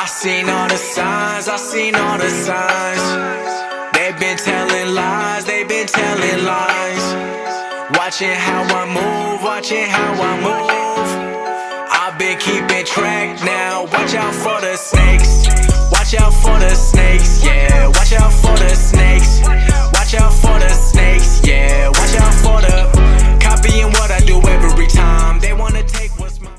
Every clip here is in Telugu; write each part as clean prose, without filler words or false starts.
seen all the signs, I seen all the signs. They've been telling lies, they've been telling lies. Watching how I move, watching how I move. I've been keeping track now, watch out for the snakes. Watch out for the snakes, yeah. Watch out for the snakes. Watch out for the snakes, yeah. Watch out for the copying what I do every time. They wanna take what's mine.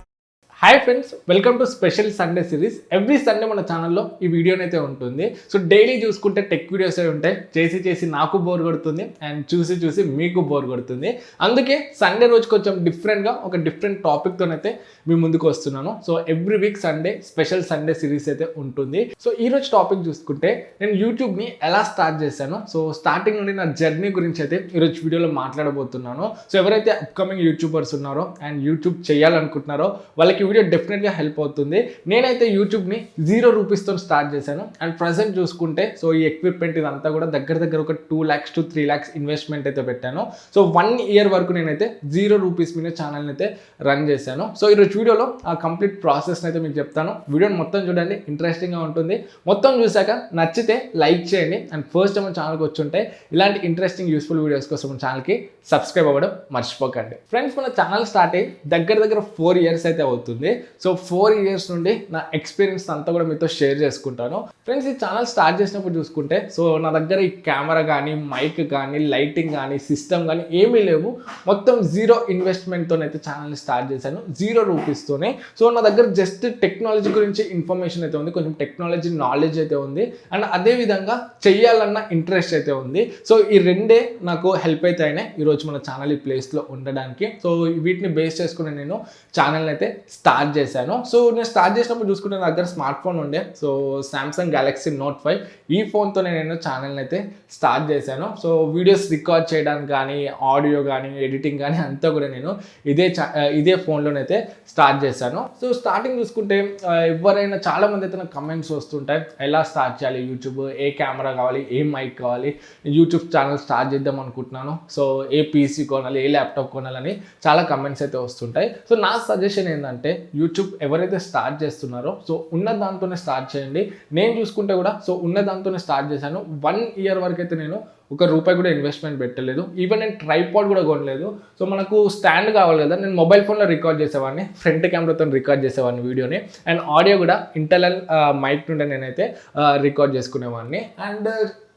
Hi friends, welcome to special Sunday series. Every Sunday మన ఛానల్లో ఈ వీడియోని అయితే ఉంటుంది. సో డైలీ చూసుకుంటే టెక్ వీడియోస్ ఉంటాయి. చేసి నాకు బోర్ కొడుతుంది అండ్ చూసి మీకు బోర్ కొడుతుంది. అందుకే సండే రోజు కొంచెం డిఫరెంట్గా ఒక డిఫరెంట్ టాపిక్తోనైతే మీ ముందుకు వస్తున్నాను. So every week Sunday special Sunday series అయితే ఉంటుంది. సో ఈరోజు టాపిక్ చూసుకుంటే నేను యూట్యూబ్ని ఎలా స్టార్ట్ చేశాను, సో స్టార్టింగ్ నుండి నా జర్నీ గురించి అయితే ఈరోజు వీడియోలో మాట్లాడబోతున్నాను. సో ఎవరైతే అప్కమింగ్ యూట్యూబర్స్ ఉన్నారో అండ్ యూట్యూబ్ చేయాలనుకుంటున్నారో వాళ్ళకి వీడియో డెఫినెట్గా హెల్ప్ అవుతుంది. నేనైతే యూట్యూబ్ని 0 రూపీస్తో స్టార్ట్ చేశాను అండ్ ప్రజెంట్ చూసుకుంటే సో ఈ ఎక్విప్మెంట్ ఇదంతా కూడా దగ్గర ఒక 2 lakhs to 3 lakhs ఇన్వెస్ట్మెంట్ అయితే పెట్టాను. సో 1 year వరకు నేనైతే 0 రూపీస్ మీద ఛానల్ని అయితే రన్ చేశాను. సో ఈరోజు వీడియోలో ఆ కంప్లీట్ ప్రాసెస్ని అయితే మీకు చెప్తాను. వీడియోని మొత్తం చూడండి, ఇంట్రెస్టింగ్గా ఉంటుంది. మొత్తం చూసాక నచ్చితే లైక్ చేయండి అండ్ ఫస్ట్ మన ఛానల్కి వచ్చి ఉంటే ఇలాంటి ఇంట్రెస్టింగ్ యూస్ఫుల్ వీడియోస్ కోసం మన ఛానల్కి సబ్స్క్రైబ్ అవ్వడం మర్చిపోకండి. ఫ్రెండ్స్, మన ఛానల్ స్టార్ట్ అయ్యి దగ్గర 4 years అయితే అవుతుంది. సో 4 years నుండి నా ఎక్స్పీరియన్స్ అంతా కూడా మీతో షేర్ చేసుకుంటాను. ఫ్రెండ్స్, ఈ ఛానల్ స్టార్ట్ చేసినప్పుడు చూసుకుంటే సో నా దగ్గర ఈ కెమెరా కానీ మైక్ కానీ లైటింగ్ కానీ సిస్టమ్ కానీ ఏమీ లేవు. మొత్తం 0 ఇన్వెస్ట్మెంట్తోనైతే ఛానల్ని స్టార్ట్ చేశాను, 0 రూపీస్తోనే. సో నా దగ్గర జస్ట్ టెక్నాలజీ గురించి ఇన్ఫర్మేషన్ అయితే ఉంది, కొంచెం టెక్నాలజీ నాలెడ్జ్ అయితే ఉంది అండ్ అదేవిధంగా చెయ్యాలన్న ఇంట్రెస్ట్ అయితే ఉంది. సో ఈ రెండే నాకు హెల్ప్ అయితే అయినాయి ఈరోజు మన ఛానల్ ఈ ప్లేస్లో ఉండడానికి. సో వీటిని బేస్ చేసుకుని నేను ఛానల్ని అయితే స్టార్ట్ చేశాను. సో నేను స్టార్ట్ చేసినప్పుడు చూసుకుంటే నా దగ్గర స్మార్ట్ ఫోన్ ఉండే, సో సామ్సంగ్ గెలాక్సీ నోట్ 5 ఈ ఫోన్తోనే నేను ఛానల్ని అయితే స్టార్ట్ చేశాను. సో వీడియోస్ రికార్డ్ చేయడానికి కానీ ఆడియో కానీ ఎడిటింగ్ కానీ అంతా కూడా నేను ఇదే ఫోన్లోనైతే స్టార్ట్ చేశాను. సో స్టార్టింగ్ చూసుకుంటే ఎవరైనా చాలామంది అయితే నాకు కమెంట్స్ వస్తుంటాయి, ఎలా స్టార్ట్ చేయాలి యూట్యూబ్, ఏ కెమెరా కావాలి, ఏ మైక్ కావాలి, యూట్యూబ్ ఛానల్ స్టార్ట్ చేద్దాం అనుకుంటున్నాను, సో ఏ పీసీ కొనాలి, ఏ ల్యాప్టాప్ కొనాలని చాలా కమెంట్స్ అయితే వస్తుంటాయి. సో నా సజెషన్ ఏంటంటే యూట్యూబ్ ఎవరైతే స్టార్ట్ చేస్తున్నారో సో ఉన్న దాంతోనే స్టార్ట్ చేయండి. నేను చూసుకుంటే కూడా సో ఉన్న దాంతోనే స్టార్ట్ చేశాను. 1 year వరకు అయితే నేను ₹1 కూడా ఇన్వెస్ట్మెంట్ పెట్టలేదు. ఈవెన్ నేను ట్రైపాడ్ కూడా కొనలేదు. సో మనకు స్టాండ్ కావాలి కదా, నేను మొబైల్ ఫోన్లో రికార్డ్ చేసేవాడిని, ఫ్రంట్ కెమెరాతో రికార్డ్ చేసేవాడిని వీడియోని అండ్ ఆడియో కూడా ఇంటర్నల్ మైక్ నుండి నేనైతే రికార్డ్ చేసుకునేవాడిని. అండ్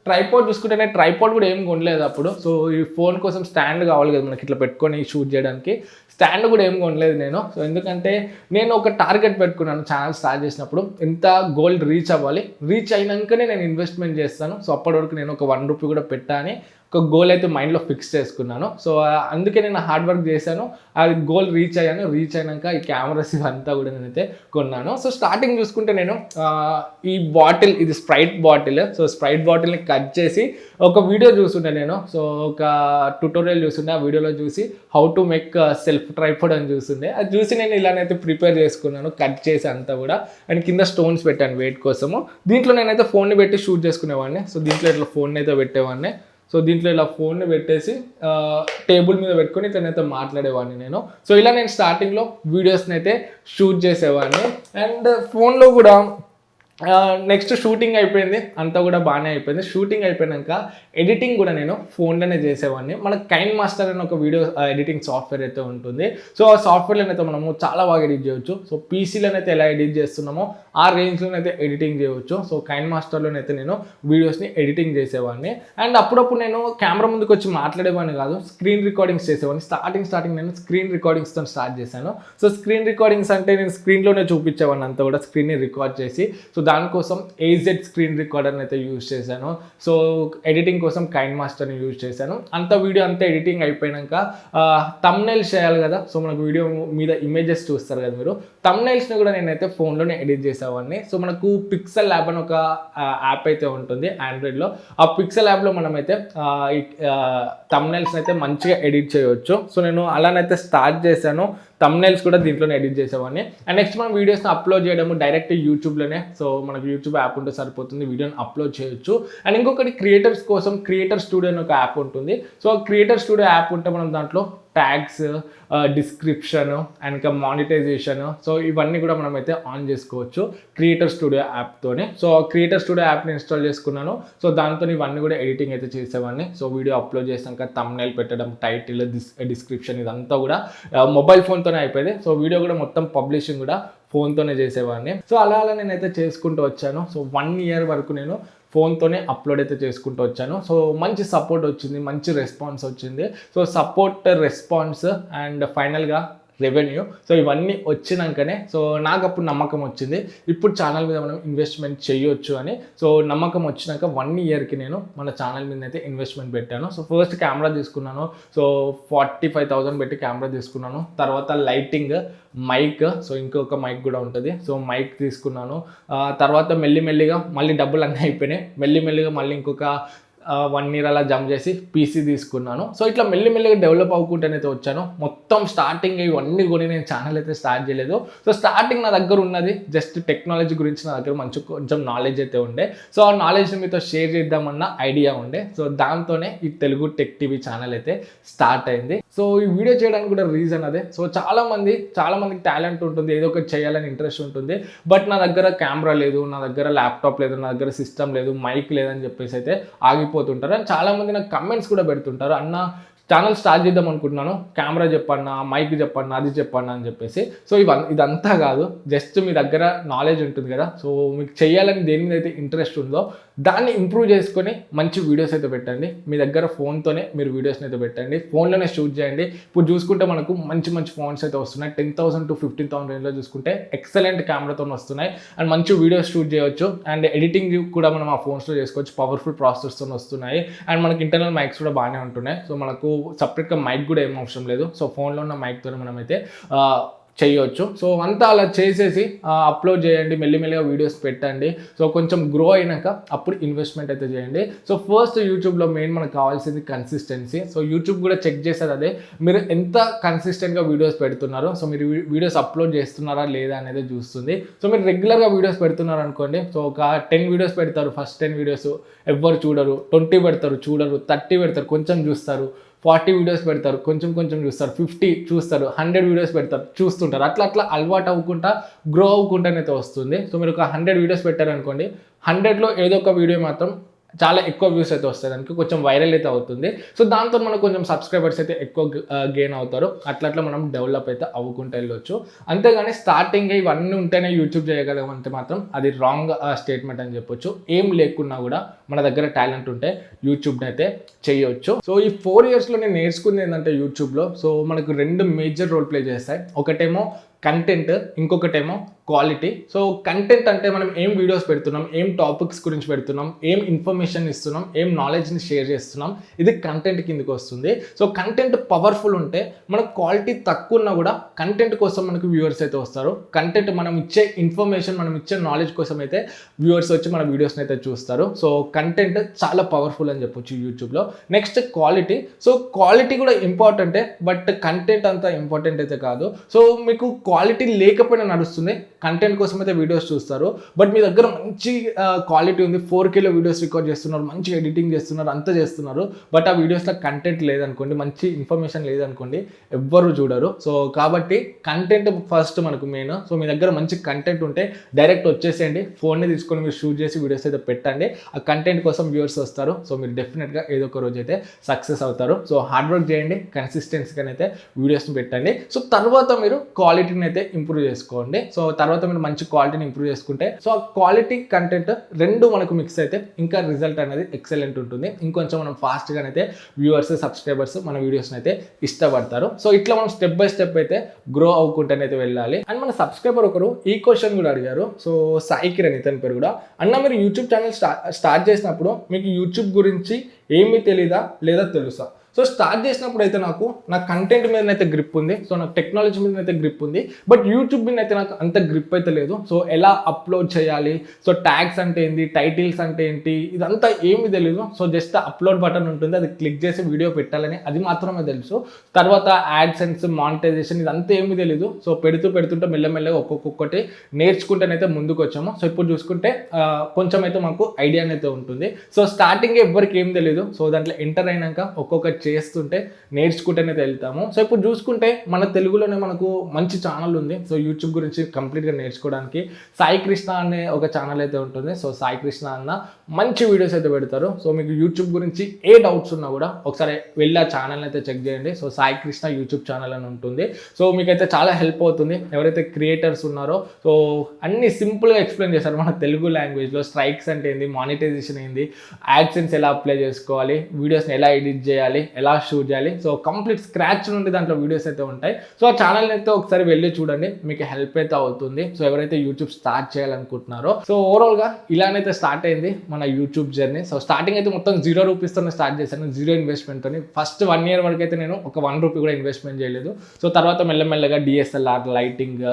ట్రైపాడ్ చూసుకుంటే నేను ట్రైపాడ్ కూడా ఏం కొనలేదు అప్పుడు. సో ఈ ఫోన్ కోసం స్టాండ్ కావాలి కదా మనకి ఇట్లా పెట్టుకొని షూట్ చేయడానికి, స్టాండ్ కూడా ఏం కొనలేదు నేను. సో ఎందుకంటే నేను ఒక టార్గెట్ పెట్టుకున్నాను ఛానల్ స్టార్ట్ చేసినప్పుడు, ఎంత గోల్ రీచ్ అవ్వాలి, రీచ్ అయినాకనే నేను ఇన్వెస్ట్మెంట్ చేస్తాను. సో అప్పటి వరకు నేను ఒక ₹1 కూడా పెట్టాలని ఒక గోల్ అయితే మైండ్లో ఫిక్స్ చేసుకున్నాను. సో అందుకే నేను హార్డ్ వర్క్ చేశాను, ఆ గోల్ రీచ్ అయ్యాను. రీచ్ అయినాక ఈ కెమెరాస్ ఇవంతా కూడా నేనైతే కొన్నాను. సో స్టార్టింగ్ చూసుకుంటే నేను ఈ బాటిల్, ఇది స్ప్రైట్ బాటిల్, సో స్ప్రైట్ బాటిల్ని కట్ చేసి ఒక వీడియో చూస్తుండే నేను. సో ఒక ట్యుటోరియల్ చూస్తుండే, ఆ వీడియోలో చూసి how to make self tripod అని చూస్తుండే. అది చూసి నేను ఇలానైతే ప్రిపేర్ చేసుకున్నాను, కట్ చేసి అంతా కూడా అండ్ కింద స్టోన్స్ పెట్టాను వెయిట్ కోసము. దీంట్లో నేనైతే ఫోన్ని పెట్టి షూట్ చేసుకునేవాడిని. సో దీంట్లో ఇట్లా ఫోన్ అయితే పెట్టేవాడిని. సో దీంట్లో ఇలా ఫోన్ని పెట్టేసి టేబుల్ మీద పెట్టుకొని ఇతనైతే మాట్లాడేవాడిని నేను. సో ఇలా నేను స్టార్టింగ్లో వీడియోస్ని అయితే షూట్ చేసేవాడిని అండ్ ఫోన్లో కూడా నెక్స్ట్ షూటింగ్ అయిపోయింది, అంతా కూడా బాగానే అయిపోయింది. షూటింగ్ అయిపోయాక ఎడిటింగ్ కూడా నేను ఫోన్లోనే చేసేవాడిని. మనకు కైన్ మాస్టర్ అని ఒక వీడియో ఎడిటింగ్ సాఫ్ట్వేర్ అయితే ఉంటుంది. సో ఆ సాఫ్ట్వేర్లోనైతే మనము చాలా బాగా ఎడిట్ చేయవచ్చు. సో పీసీలోనైతే ఎలా ఎడిట్ చేస్తున్నామో ఆ రేంజ్లోనైతే ఎడిటింగ్ చేయవచ్చు. సో కైన్ మాస్టర్లోనైతే నేను వీడియోస్ని ఎడిటింగ్ చేసేవాడిని అండ్ అప్పుడప్పుడు నేను కెమెరా ముందుకు వచ్చి మాట్లాడేవాడిని కాదు, స్క్రీన్ రికార్డింగ్స్ చేసేవాడిని. స్టార్టింగ్ నేను స్క్రీన్ రికార్డింగ్స్తో స్టార్ట్ చేశాను. సో స్క్రీన్ రికార్డింగ్స్ అంటే నేను స్క్రీన్లోనే చూపించేవాడిని అంతా కూడా, స్క్రీన్ని రికార్డ్ చేసి. సో దానికోసం AZ స్క్రీన్ రికార్డర్ని అయితే యూజ్ చేశాను. సో ఎడిటింగ్ కోసం కైన్ మాస్టర్ని యూజ్ చేశాను. అంత వీడియో అంతా ఎడిటింగ్ అయిపోయాక థంబ్నెయిల్స్ చేయాలి కదా. సో మనకు వీడియో మీద ఇమేజెస్ చూస్తారు కదా మీరు, థంబ్నెయిల్స్ని కూడా నేనైతే ఫోన్లోనే ఎడిట్ చేసేవాడిని. సో మనకు పిక్సెల్ ల్యాబ్ అని ఒక యాప్ అయితే ఉంటుంది ఆండ్రాయిడ్లో. ఆ పిక్సెల్ యాప్లో మనమైతే థంబ్నెయిల్స్ని అయితే మంచిగా ఎడిట్ చేయవచ్చు. సో నేను అలానైతే స్టార్ట్ చేశాను. థంబ్నెయిల్స్ కూడా దీంట్లోనే ఎడిట్ చేసేవాడిని అండ్ నెక్స్ట్ మనం వీడియోస్ని అప్లోడ్ చేయడము డైరెక్ట్ యూట్యూబ్లోనే. సో మనకు యూట్యూబ్ యాప్ ఉంటే సరిపోతుంది, వీడియోని అప్లోడ్ చేయొచ్చు. అండ్ ఇంకొకటి క్రియేటర్స్ కోసం క్రియేటర్ స్టూడియో అని ఒక యాప్ ఉంటుంది. సో క్రియేటర్ స్టూడియో యాప్ ఉంటే మనం దాంట్లో ట్యాగ్స్, డిస్క్రిప్షన్ అండ్ ఇంకా మానిటైజేషన్, సో ఇవన్నీ కూడా మనం అయితే ఆన్ చేసుకోవచ్చు క్రియేటర్ స్టూడియో యాప్తోనే. సో క్రియేటర్ స్టూడియో యాప్ని ఇన్స్టాల్ చేసుకున్నాను. సో దాంతో ఇవన్నీ కూడా ఎడిటింగ్ అయితే చేసేవాడిని. సో వీడియో అప్లోడ్ చేసాక థంబ్నెయిల్ పెట్టడం, టైటిల్, డిస్క్రిప్షన్ ఇదంతా కూడా మొబైల్ ఫోన్తోనే అయిపోయింది. సో వీడియో కూడా మొత్తం పబ్లిషింగ్ కూడా ఫోన్తోనే చేసేవాడిని. సో అలా నేనైతే చేసుకుంటూ వచ్చాను. సో 1 year వరకు నేను ఫోన్తోనే అప్లోడ్ అయితే చేసుకుంటూ వచ్చాను. సో మంచి సపోర్ట్ వచ్చింది, మంచి రెస్పాన్స్ వచ్చింది. సో సపోర్ట్, రెస్పాన్స్ అండ్ ఫైనల్గా రెవెన్యూ, సో ఇవన్నీ వచ్చినాకనే సో నాకు అప్పుడు నమ్మకం వచ్చింది ఇప్పుడు ఛానల్ మీద మనం ఇన్వెస్ట్మెంట్ చేయొచ్చు అని. సో నమ్మకం వచ్చినాక 1 yearకి నేను మన ఛానల్ మీద అయితే ఇన్వెస్ట్మెంట్ పెట్టాను. సో ఫస్ట్ కెమెరా తీసుకున్నాను. సో 45,000 పెట్టి కెమెరా తీసుకున్నాను. తర్వాత లైటింగ్, మైక్, సో ఇంకొక మైక్ కూడా ఉంటుంది. సో మైక్ తీసుకున్నాను. తర్వాత మెల్లిమెల్లిగా మళ్ళీ డబ్బులు అన్నీ అయిపోయినాయి. మెల్లిమెల్లిగా మళ్ళీ ఇంకొక 1 year అలా జంప్ చేసి పీసీ తీసుకున్నాను. సో ఇట్లా మెల్లిమెల్లిగా డెవలప్ అవ్వకుండానైతే వచ్చాను. మొత్తం స్టార్టింగ్ ఇవన్నీ కొని నేను ఛానల్ అయితే స్టార్ట్ చేయలేదు. సో స్టార్టింగ్ నా దగ్గర ఉన్నది జస్ట్ టెక్నాలజీ గురించి నా దగ్గర కొంచెం నాలెడ్జ్ అయితే ఉండే. సో ఆ నాలెడ్జ్ని మీతో షేర్ చేద్దామన్న ఐడియా ఉండే. సో దాంతోనే ఈ తెలుగు టెక్ టీవీ ఛానల్ అయితే స్టార్ట్ అయింది. సో ఈ వీడియో చేయడానికి కూడా రీజన్ అదే. సో చాలా మందికి టాలెంట్ ఉంటుంది, ఏదో ఒకటి చేయాలని ఇంట్రెస్ట్ ఉంటుంది. బట్ నా దగ్గర కెమెరా లేదు, నా దగ్గర ల్యాప్టాప్ లేదు, నా దగ్గర సిస్టమ్ లేదు, మైక్ లేదని చెప్పేసి అయితే ఆగిపోతుంటారు. అండ్ చాలామంది నాకు కమెంట్స్ కూడా పెడుతుంటారు, అన్న ఛానల్ స్టార్ట్ చేద్దాం అనుకుంటున్నాను, కెమెరా చెప్పన్నా, మైక్ చెప్పన్నా, అది చెప్పన్నా అని చెప్పేసి. సో ఇదంతా కాదు, జస్ట్ మీ దగ్గర నాలెడ్జ్ ఉంటుంది కదా, సో మీకు చేయాలని దేని మీద అయితే ఇంట్రెస్ట్ ఉందో దాన్ని ఇంప్రూవ్ చేసుకొని మంచి వీడియోస్ అయితే పెట్టండి. మీ దగ్గర ఫోన్తోనే మీరు వీడియోస్ని అయితే పెట్టండి, ఫోన్లోనే షూట్ చేయండి. ఇప్పుడు చూసుకుంటే మనకు మంచి ఫోన్స్ అయితే వస్తున్నాయి. 10,000 to 15,000 రేంజ్లో చూసుకుంటే ఎక్సలెంట్ కెమెరాతో వస్తున్నాయి. అండ్ మంచి వీడియోస్ షూట్ చేయవచ్చు. అండ్ ఎడిటింగ్ కూడా మనం ఆ ఫోన్స్లో చేసుకోవచ్చు. పవర్ఫుల్ ప్రాసెసర్స్తో వస్తున్నాయి. అండ్ మనకి ఇంటర్నల్ మైక్స్ కూడా బాగానే ఉంటున్నాయి. సో మనకు సపరేట్గా మైక్ కూడా ఏం అవసరం లేదు. సో ఫోన్లో ఉన్న మైక్తో మనమైతే చేయొచ్చు. సో అంతా అలా చేసేసి అప్లోడ్ చేయండి, మెల్లిమెల్లిగా వీడియోస్ పెట్టండి. సో కొంచెం గ్రో అయినాక అప్పుడు ఇన్వెస్ట్మెంట్ అయితే చేయండి. సో ఫస్ట్ యూట్యూబ్లో మెయిన్ మనకు కావాల్సింది కన్సిస్టెన్సీ. సో యూట్యూబ్ కూడా చెక్ చేసేది అదే, మీరు ఎంత కన్సిస్టెంట్గా వీడియోస్ పెడుతున్నారు, సో మీరు వీడియోస్ అప్లోడ్ చేస్తున్నారా లేదా అనేది చూస్తుంది. సో మీరు రెగ్యులర్గా వీడియోస్ పెడుతున్నారు అనుకోండి, సో ఒక 10 వీడియోస్ పెడతారు, ఫస్ట్ 10 వీడియోస్ ఎవ్వరు చూడరు, 20 పెడతారు చూడరు, 30 పెడతారు కొంచెం చూస్తారు, 40 వీడియోస్ పెడతారు కొంచెం చూస్తారు, 50 చూస్తారు, 100 వీడియోస్ పెడతారు చూస్తుంటారు. అట్లా అలవాటు అవ్వకుండా గ్రో అవ్వకుండానైతే వస్తుంది. సో మీరు ఒక 100 వీడియోస్ పెట్టారనుకోండి, 100లో ఏదో ఒక వీడియో మాత్రం చాలా ఎక్కువ వ్యూస్ అయితే వస్తాయి, దానికి కొంచెం వైరల్ అయితే అవుతుంది. సో దాంతో మనకు కొంచెం సబ్స్క్రైబర్స్ అయితే ఎక్కువ గెయిన్ అవుతారు. అట్లా మనం డెవలప్ అయితే అవ్వకుంటూ వెళ్ళొచ్చు. అంతేగాని స్టార్టింగ్ ఇవన్నీ ఉంటేనే యూట్యూబ్ చేయగలమంటే మాత్రం అది రాంగ్ స్టేట్మెంట్ అని చెప్పొచ్చు. ఏం లేకున్నా కూడా మన దగ్గర టాలెంట్ ఉంటే యూట్యూబ్ని అయితే చేయొచ్చు. సో ఈ 4 yearsలో నేను నేర్చుకుంది ఏంటంటే యూట్యూబ్లో, సో మనకు 2 మేజర్ రోల్ ప్లే చేస్తాయి. ఒకటేమో కంటెంట్, ఇంకొకటేమో క్వాలిటీ. సో కంటెంట్ అంటే మనం ఏం వీడియోస్ పెడుతున్నాం, ఏం టాపిక్స్ గురించి పెడుతున్నాం, ఏం ఇన్ఫర్మేషన్ ఇస్తున్నాం, ఏం నాలెడ్జ్ని షేర్ చేస్తున్నాం, ఇది కంటెంట్ కిందకి వస్తుంది. సో కంటెంట్ పవర్ఫుల్ ఉంటే మనకు క్వాలిటీ తక్కువ ఉన్నా కూడా కంటెంట్ కోసం మనకు వ్యూవర్స్ అయితే వస్తారు. కంటెంట్ మనం ఇచ్చే ఇన్ఫర్మేషన్, మనం ఇచ్చే నాలెడ్జ్ కోసం అయితే వ్యూవర్స్ వచ్చి మన వీడియోస్ని అయితే చూస్తారు. సో కంటెంట్ చాలా పవర్ఫుల్ అని చెప్పొచ్చు యూట్యూబ్లో. Next quality. సో క్వాలిటీ కూడా ఇంపార్టెంటే, బట్ కంటెంట్ అంత ఇంపార్టెంట్ అయితే కాదు. సో మీకు క్వాలిటీ లేకపోయినా నడుస్తుంది, కంటెంట్ కోసం అయితే వీడియోస్ చూస్తారు. బట్ మీ దగ్గర మంచి క్వాలిటీ ఉంది, 4Kలో వీడియోస్ రికార్డ్ చేస్తున్నారు, మంచి ఎడిటింగ్ చేస్తున్నారు, అంతా చేస్తున్నారు, బట్ ఆ వీడియోస్లో కంటెంట్ లేదనుకోండి, మంచి ఇన్ఫర్మేషన్ లేదనుకోండి, ఎవ్వరు చూడరు. సో కాబట్టి కంటెంట్ ఫస్ట్ మనకు మెయిన్. సో మీ దగ్గర మంచి కంటెంట్ ఉంటే డైరెక్ట్ వచ్చేసేయండి, ఫోన్ని తీసుకొని మీరు షూట్ చేసి వీడియోస్ అయితే పెట్టండి. ఆ కంటెంట్ కోసం వ్యూవర్స్ వస్తారు. సో మీరు డెఫినెట్గా ఏదో ఒక రోజు అయితే సక్సెస్ అవుతారు. సో హార్డ్ వర్క్ చేయండి, కన్సిస్టెన్సీగా అయితే వీడియోస్ని పెట్టండి. సో తర్వాత మీరు క్వాలిటీని అయితే ఇంప్రూవ్ చేసుకోండి. సో తర్వాత మీరు మంచి క్వాలిటీని ఇంప్రూవ్ చేసుకుంటే, సో ఆ క్వాలిటీ కంటెంట్ 2 మనకు మిక్స్ అయితే ఇంకా రిజల్ట్ అనేది ఎక్సలెంట్ ఉంటుంది. ఇంకొంచెం మనం ఫాస్ట్గా అయితే వ్యూవర్స్, సబ్స్క్రైబర్స్ మన వీడియోస్ని అయితే ఇష్టపడతారు. సో ఇట్లా మనం స్టెప్ బై స్టెప్ అయితే గ్రో అవ్వకుండానైతే వెళ్ళాలి. అండ్ మన సబ్స్క్రైబర్ ఒకరు ఈ క్వశ్చన్ కూడా అడిగారు. సో సాయి కిరణ్ ఇతని పేరు కూడా, అన్న మీరు యూట్యూబ్ ఛానల్ స్టార్ట్ చేసినప్పుడు మీకు యూట్యూబ్ గురించి ఏమీ తెలీదా లేదా తెలుసా? సో స్టార్ట్ చేసినప్పుడు అయితే నాకు నా కంటెంట్ మీదనైతే గ్రిప్ ఉంది, సో నాకు టెక్నాలజీ మీదనైతే గ్రిప్ ఉంది, బట్ యూట్యూబ్ మీద అయితే నాకు అంత గ్రిప్ అయితే లేదు. సో ఎలా అప్లోడ్ చేయాలి, సో ట్యాగ్స్ అంటే ఏంటి, టైటిల్స్ అంటే ఏంటి, ఇదంతా ఏమీ తెలియదు. సో జస్ట్ అప్లోడ్ బటన్ ఉంటుంది, అది క్లిక్ చేసి వీడియో పెట్టాలని అది మాత్రమే తెలుసు. తర్వాత యాడ్సెన్స్, మానిటైజేషన్ ఇదంతా ఏమీ తెలియదు. సో పెడుతుంటే మెల్లమెల్లగా ఒక్కొక్కటి నేర్చుకుంటేనైతే ముందుకు వచ్చాము. సో ఇప్పుడు చూసుకుంటే కొంచెం అయితే మాకు ఐడియా అయితే ఉంటుంది. సో స్టార్టింగ్ ఎవ్వరికి ఏం తెలియదు. సో దాంట్లో ఎంటర్ అయినాక ఒక్కొక్క చేస్తుంటే నేర్చుకుంటేనైతే వెళ్తాము. సో ఇప్పుడు చూసుకుంటే మన తెలుగులోనే మనకు మంచి ఛానల్ ఉంది. సో యూట్యూబ్ గురించి కంప్లీట్గా నేర్చుకోవడానికి సాయి కృష్ణ అనే ఒక ఛానల్ అయితే ఉంటుంది. సో సాయి కృష్ణ అన్న మంచి వీడియోస్ అయితే పెడతారు. సో మీకు యూట్యూబ్ గురించి ఏ డౌట్స్ ఉన్నా కూడా ఒకసారి వెళ్ళి ఆ ఛానల్ అయితే చెక్ చేయండి. So Sai Krishna YouTube channel అని ఉంటుంది. సో మీకైతే చాలా హెల్ప్ అవుతుంది. ఎవరైతే క్రియేటర్స్ ఉన్నారో సో అన్ని సింపుల్గా ఎక్స్ప్లెయిన్ చేస్తారు మన తెలుగు లాంగ్వేజ్లో. స్ట్రైక్స్ అంటే ఏంది, మానిటైజేషన్ ఏంది, యాడ్సెన్స్ ఎలా అప్లై చేసుకోవాలి, వీడియోస్ని ఎలా ఎడిట్ చేయాలి, ఎలా షూట్ చేయాలి. సో కంప్లీట్ స్క్రాచ్ నుండి దాంట్లో వీడియోస్ అయితే ఉంటాయి. సో ఆ ఛానల్ని అయితే ఒకసారి వెళ్ళి చూడండి, మీకు హెల్ప్ అయితే అవుతుంది. సో ఎవరైతే యూట్యూబ్ స్టార్ట్ చేయాలనుకుంటున్నారో సో ఓవరాల్గా ఇలానైతే స్టార్ట్ అయింది మన యూట్యూబ్ జర్నీ. సో స్టార్టింగ్ అయితే మొత్తం 0 రూపీస్తోనే స్టార్ట్ చేశాను, 0 ఇన్వెస్ట్మెంట్తో. ఫస్ట్ 1 year వరకు అయితే నేను ఒక 1 రూపీ కూడా ఇన్వెస్ట్మెంట్ చేయలేదు. సో తర్వాత మెల్లమెల్లగా డిఎస్ఎల్ఆర్, లైటింగ్,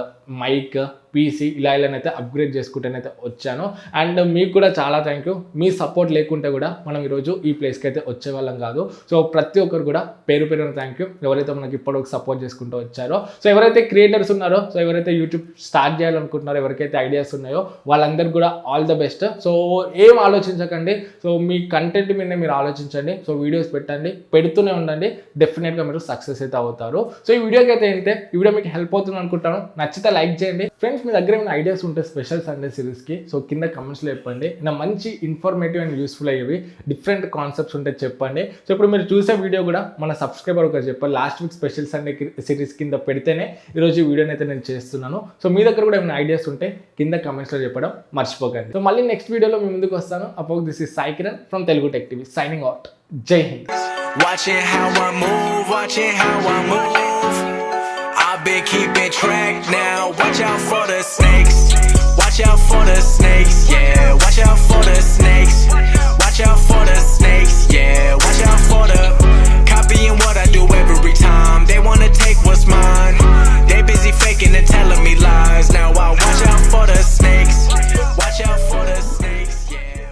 మైక్, పీసీ ఇలానైతే అప్గ్రేడ్ చేసుకుంటేనైతే వచ్చాను. అండ్ మీకు కూడా చాలా థ్యాంక్ యూ. మీ సపోర్ట్ లేకుంటే కూడా మనం ఈరోజు ఈ ప్లేస్కి అయితే వచ్చేవాళ్ళం కాదు. సో ప్రతి ఒక్కరు కూడా పేరు పేరున థ్యాంక్ యూ, ఎవరైతే మనకి ఇప్పటివరకు సపోర్ట్ చేసుకుంటూ వచ్చారో. సో ఎవరైతే క్రియేటర్స్ ఉన్నారో, సో ఎవరైతే యూట్యూబ్ స్టార్ట్ చేయాలనుకుంటున్నారో, ఎవరికైతే ఐడియాస్ ఉన్నాయో వాళ్ళందరికీ కూడా ఆల్ ద బెస్ట్. సో ఏం ఆలోచించకండి, సో మీ కంటెంట్ మీద మీరు ఆలోచించండి. సో వీడియోస్ పెట్టండి, పెడుతూనే ఉండండి, డెఫినెట్గా మీరు సక్సెస్ అయితే అవుతారు. సో ఈ వీడియోకి అయితే ఏంటంటే ఈ వీడియో మీకు హెల్ప్ అవుతుంది అనుకుంటాను. నచ్చితే లైక్ చేయండి. ఫ్రెండ్స్ మీ దగ్గర ఏమైనా ఐడియాస్ ఉంటే స్పెషల్ సండే సిరీస్కి సో కింద కమెంట్స్లో చెప్పండి. నా మంచి ఇన్ఫర్మేటివ్ అండ్ యూస్ఫుల్ అయ్యేవి డిఫరెంట్ కాన్సెప్ట్స్ ఉంటే చెప్పండి. సో ఇప్పుడు మీరు చూసే వీడియో కూడా మన సబ్స్క్రైబర్ ఒకరు చెప్పారు, last week special Sunday series కింద పెడితేనే ఈరోజు ఈ వీడియోని అయితే నేను చేస్తున్నాను. సో మీ దగ్గర కూడా ఏమైనా ఐడియాస్ ఉంటే కింద కమెంట్స్లో చెప్పడం మర్చిపోకండి. సో మళ్ళీ నెక్స్ట్ వీడియోలో మీ ముందుకు వస్తాను. అప్పుడు this is Sai Kiran from Telugu tech TV signing out. జై Hind. Watching how I move, watching how I move. I've been keeping track now. Watch out for the snakes. Watch out for the snakes.